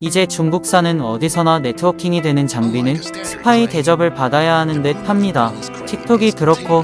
이제 중국산은 어디서나 네트워킹이 되는 장비는 스파이 대접을 받아야 하는 듯 합니다. 틱톡이 그렇고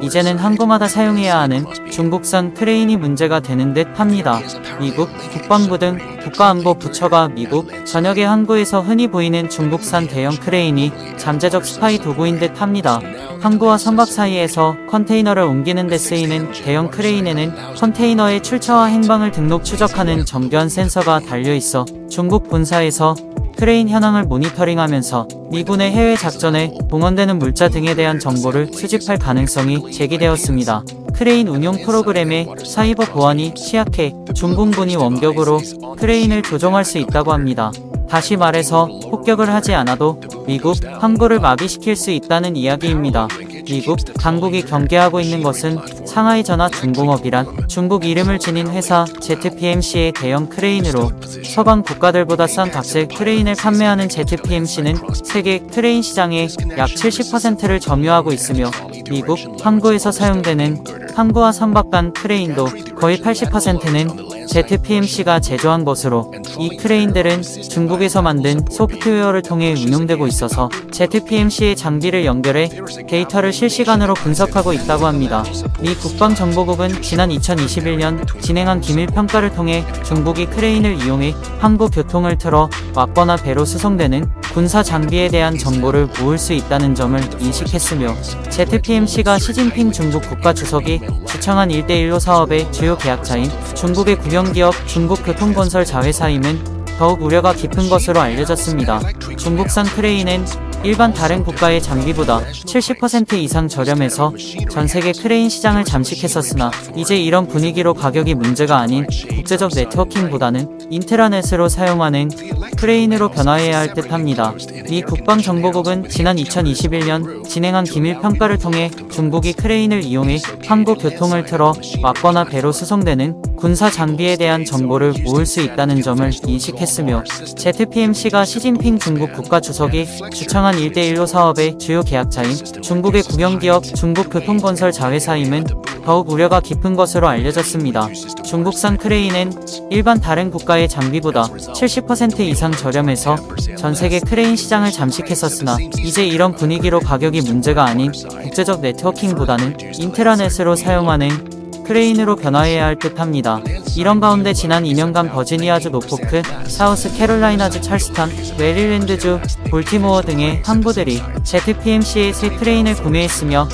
이제는 항구마다 사용해야 하는 중국산 크레인이 문제가 되는 듯 합니다. 미국 국방부 등 국가안보부처가 미국 전역의 항구에서 흔히 보이는 중국산 대형 크레인이 잠재적 스파이 도구인 듯 합니다. 항구와 선박 사이에서 컨테이너를 옮기는 데 쓰이는 대형 크레인에는 컨테이너의 출처와 행방을 등록 추적하는 정교한 센서가 달려있어 중국 본사에서 크레인 현황을 모니터링하면서 미군의 해외 작전에 동원되는 물자 등에 대한 정보를 수집할 가능성이 제기되었습니다. 크레인 운용 프로그램의 사이버 보안이 취약해 중공군이 원격으로 크레인을 조종할 수 있다고 합니다. 다시 말해서 폭격을 하지 않아도 미국 항구를 마비시킬 수 있다는 이야기입니다. 미국 당국이 경계하고 있는 것은 상하이 전하중공업이란 중국 이름을 지닌 회사 ZPMC의 대형 크레인으로 서방 국가들보다 싼 값의 크레인을 판매하는 ZPMC는 세계 크레인 시장의 약 70%를 점유하고 있으며 미국 항구에서 사용되는 항구와 선박 간 크레인도 거의 80%는 ZPMC가 제조한 것으로 이 크레인들은 중국에서 만든 소프트웨어를 통해 운용되고 있어서 ZPMC의 장비를 연결해 데이터를 실시간으로 분석하고 있다고 합니다. 미 국방정보국은 지난 2021년 진행한 기밀평가를 통해 중국이 크레인을 이용해 항구 교통을 틀어 막거나 배로 수송되는 군사 장비에 대한 정보를 모을 수 있다는 점을 인식했으며 ZPMC가 시진핑 중국 국가주석이 주창한 1대1로 사업의 주요 계약자인 중국의 국영기업 중국교통건설 자회사임은 더욱 우려가 깊은 것으로 알려졌습니다. 중국산 크레인은 일반 다른 국가의 장비보다 70% 이상 저렴해서 전세계 크레인 시장을 잠식했었으나 이제 이런 분위기로 가격이 문제가 아닌 국제적 네트워킹보다는 인트라넷으로 사용하는 크레인으로 변화해야 할 듯합니다. 미 국방정보국은 지난 2021년 진행한 기밀평가를 통해 중국이 크레인을 이용해 항구 교통을 틀어 막거나 배로 수송되는 군사 장비에 대한 정보를 모을 수 있다는 점을 인식했으며 ZPMC가 시진핑 중국 국가주석이 주창한 1대1로 사업의 주요 계약자인 중국의 국영기업 중국교통건설 자회사임은 더욱 우려가 깊은 것으로 알려졌습니다. 중국산 크레인은 일반 다른 국가의 장비보다 70% 이상 저렴해서 전세계 크레인 시장을 잠식했었으나 이제 이런 분위기로 가격이 문제가 아닌 국제적 네트워킹보다는 인트라넷으로 사용하는 크레인으로 변화해야 할 듯합니다. 이런 가운데 지난 2년간 버지니아주 노포크, 사우스캐롤라이나주 찰스턴, 메릴랜드주 볼티모어 등의 항구들이 ZPMC의 새 크레인을 구매했으며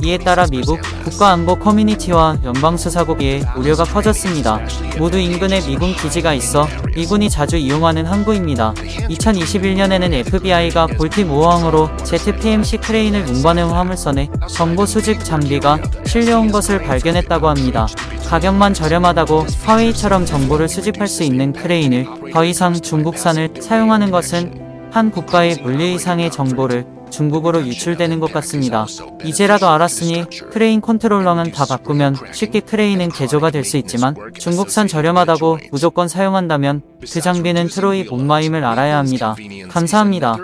이에 따라 미국 국가안보 커뮤니티와 연방수사국의 우려가 커졌습니다. 모두 인근에 미군 기지가 있어 미군이 자주 이용하는 항구입니다. 2021년에는 FBI가 볼티모어항으로 ZPMC 크레인을 운반해온 화물선에 정보 수집 장비가 실려온 것을 발견했다고 합니다. 가격만 저렴하다고 화웨이처럼 정보를 수집할 수 있는 크레인을 더 이상 중국산을 사용하는 것은 한 국가의 물리 이상의 정보를 중국으로 유출되는 것 같습니다. 이제라도 알았으니 크레인 컨트롤러만 다 바꾸면 쉽게 크레인은 개조가 될 수 있지만 중국산 저렴하다고 무조건 사용한다면 그 장비는 트로이 복마임을 알아야 합니다. 감사합니다.